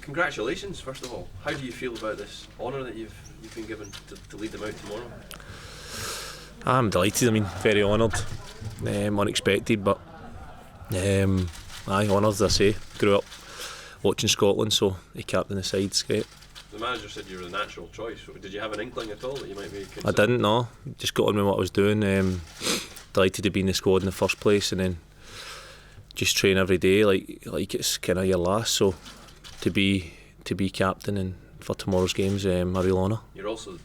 Congratulations, first of all. How do you feel about this honour that you've been given to lead them out tomorrow? I'm delighted. I mean, very honoured, unexpected, but honoured, as I say. Grew up watching Scotland, so he captained the side's great. The manager said you were the natural choice. Did you have an inkling at all that you might be considered? I didn't know. Just got on with what I was doing. Delighted to be in the squad in the first place, and then just train every day like it's kind of your last. So to be captain and for tomorrow's games, a real honour. You're also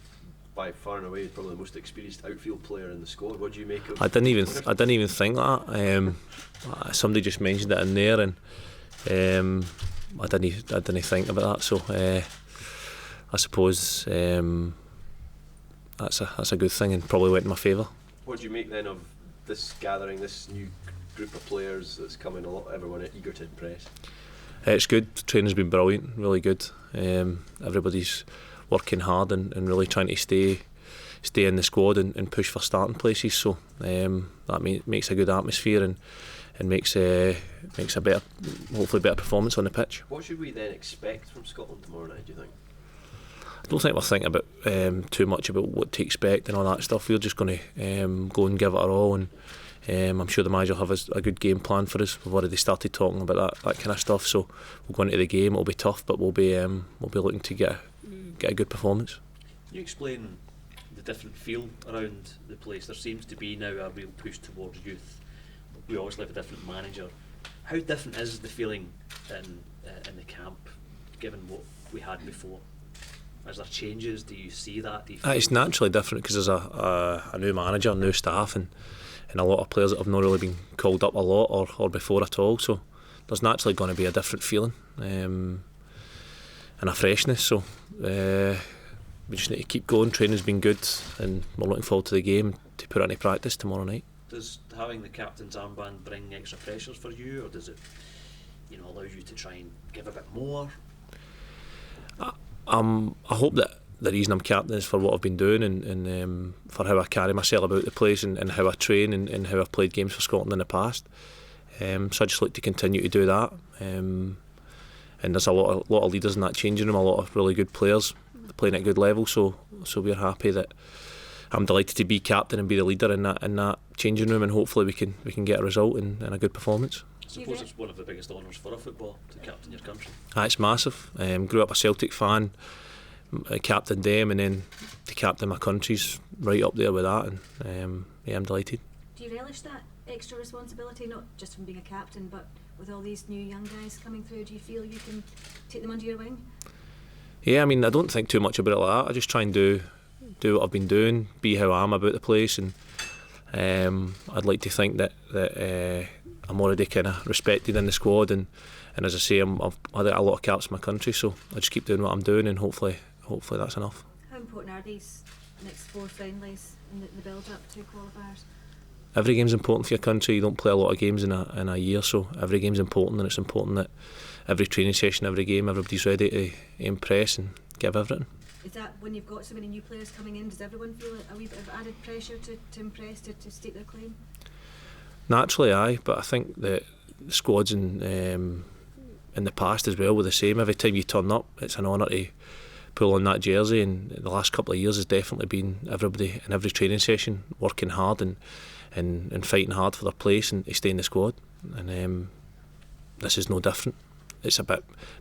by far and away probably the most experienced outfield player in the squad. What do you make of? I didn't even think that. Somebody just mentioned it in there, and I didn't think about that. So I suppose that's a good thing, and probably went in my favour. What do you make then of this gathering, this new group of players that's coming? Everyone eager to impress. It's good. The training's been brilliant, really good. Everybody's working hard and really trying to stay in the squad and push for starting places. So that makes a good atmosphere and makes a better, hopefully better performance on the pitch. What should we then expect from Scotland tomorrow night, do you think? I don't think we're thinking about too much about what to expect and all that stuff. We're just going to go and give it our all, and I'm sure the manager will have a good game plan for us. We've already started talking about that kind of stuff. So we'll go into the game. It'll be tough, but we'll be looking to get a good performance. Can you explain the different feel around the place? There seems to be now a real push towards youth. We obviously have a different manager. How different is the feeling in the camp, given what we had before? Is there changes? Do you see that? It's naturally different because there's a new manager, new staff, and a lot of players that have not really been called up a lot or before at all. So there's naturally going to be a different feeling and a freshness. So we just need to keep going. Training's been good, and we're looking forward to the game to put it into practice tomorrow night. Does having the captain's armband bring extra pressures for you, or does it, allow you to try and give a bit more? I hope that the reason I'm captain is for what I've been doing and for how I carry myself about the place and how I train and how I've played games for Scotland in the past. So I just like to continue to do that. And there's a lot of leaders in that changing room, a lot of really good players playing at a good level. So we're happy that I'm delighted to be captain and be the leader in that changing room, and hopefully we can get a result and a good performance. I suppose it's one of the biggest honours for a football to captain your country. It's massive. Grew up a Celtic fan, captained them, and then to captain my country's right up there with that, and I'm delighted. Do you relish that extra responsibility, not just from being a captain, but with all these new young guys coming through? Do you feel you can take them under your wing? Yeah, I mean, I don't think too much about it like that. I just try and do what I've been doing, be how I am about the place, and I'd like to think that I'm already kind of respected in the squad, and as I say, I've had a lot of caps in my country, so I just keep doing what I'm doing, and hopefully that's enough. How important are these next 4 friendlies in the build-up to qualifiers? Every game's important for your country. You don't play a lot of games in a year, so every game's important, and it's important that every training session, every game, everybody's ready to impress and give everything. Is that when you've got so many new players coming in, does everyone feel a wee bit of added pressure to impress, to stake their claim? Naturally, aye, but I think that the squads in the past as well were the same. Every time you turn up, it's an honour to pull on that jersey, and the last couple of years has definitely been everybody in every training session working hard and fighting hard for their place and to stay in the squad. And this is no different. It's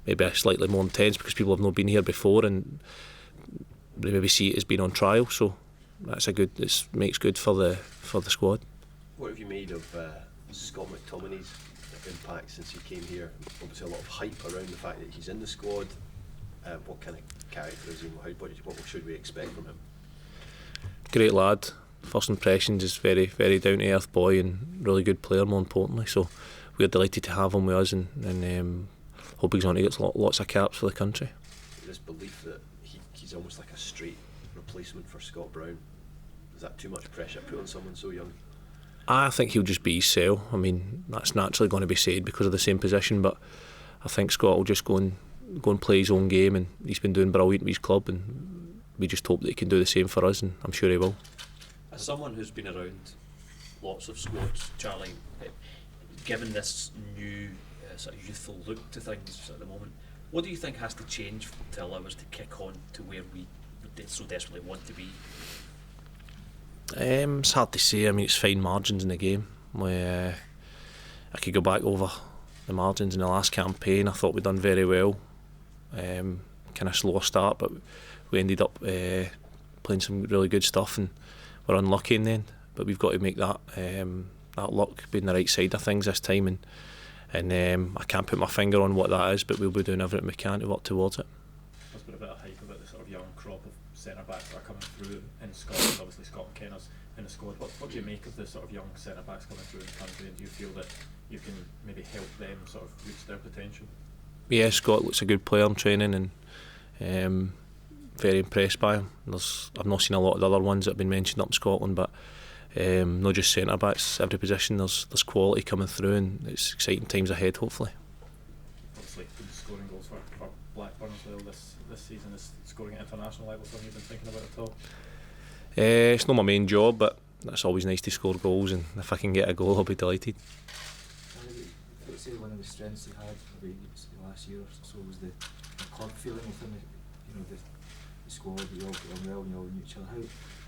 maybe a slightly more intense because people have not been here before and they maybe see it as being on trial. So it makes good for the squad. What have you made of Scott McTominay's impact since he came here? Obviously a lot of hype around the fact that he's in the squad. What kind of character is he? What should we expect from him? Great lad. First impressions is very, very down to earth boy and really good player, more importantly. So we're delighted to have him with us, and hope he's on to get lots of caps for the country. This belief that he's almost like a straight replacement for Scott Brown, is that too much pressure put on someone so young? I think he'll just be his cell. I mean, that's naturally going to be said because of the same position, but I think Scott will just go and play his own game, and he's been doing brilliant with his club, and we just hope that he can do the same for us, and I'm sure he will. As someone who's been around lots of squads, Charlie, given this new sort of youthful look to things at the moment. What do you think has to change to allow us to kick on to where we so desperately want to be? It's hard to say. I mean, it's fine margins in the game. I could go back over the margins in the last campaign. I thought we'd done very well. Kind of slow start, but we ended up playing some really good stuff, and we're unlucky in the end. But we've got to make that luck be on the right side of things this time, and I can't put my finger on what that is, but we'll be doing everything we can to work towards it. There's been a bit of hype about the sort of young crop of centre backs that are coming through in Scotland. Obviously, Scott McKenna's in the squad. What do you make of the sort of young centre backs coming through in the country, and do you feel that you can maybe help them sort of reach their potential? Yeah, Scott looks a good player in training, and very impressed by him. I've not seen a lot of the other ones that have been mentioned up in Scotland, but not just centre backs. Every position there's quality coming through, and it's exciting times ahead. Hopefully. Obviously, been scoring goals for Blackburn as well this season. Is scoring at international level something you've been thinking about at all? It's not my main job, but it's always nice to score goals, and if I can get a goal, I'll be delighted. I would say one of the strengths you had maybe last year or so was the club feeling within the squad. You all get on well and you all knew each other.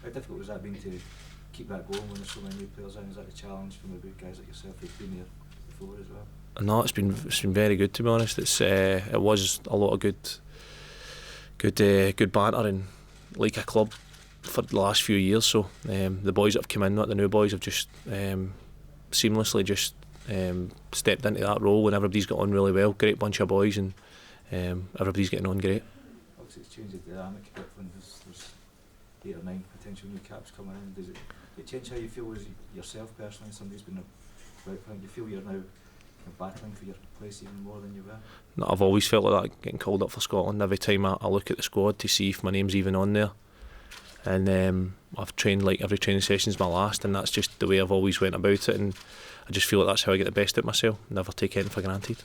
How difficult was that been to keep that going when there's so many new players in? Is that a challenge for maybe guys like yourself who've been there before as well? No, it's been very good, to be honest. It was a lot of good banter and like a club for the last few years. So the boys that have come in, not the new boys, have just seamlessly just stepped into that role, and everybody's got on really well. Great bunch of boys, and everybody's getting on great. Obviously, it's changed the dynamic a bit when there's 8 or 9 potential new caps coming in. Does it change how you feel as yourself personally? Somebody's been about playing. Do you feel you're now battling for your place even more than you were? No, I've always felt like that, getting called up for Scotland. Every time I look at the squad to see if my name's even on there, and I've trained like every training session's my last, and that's just the way I've always went about it, and I just feel like that's how I get the best out of myself. Never take anything for granted.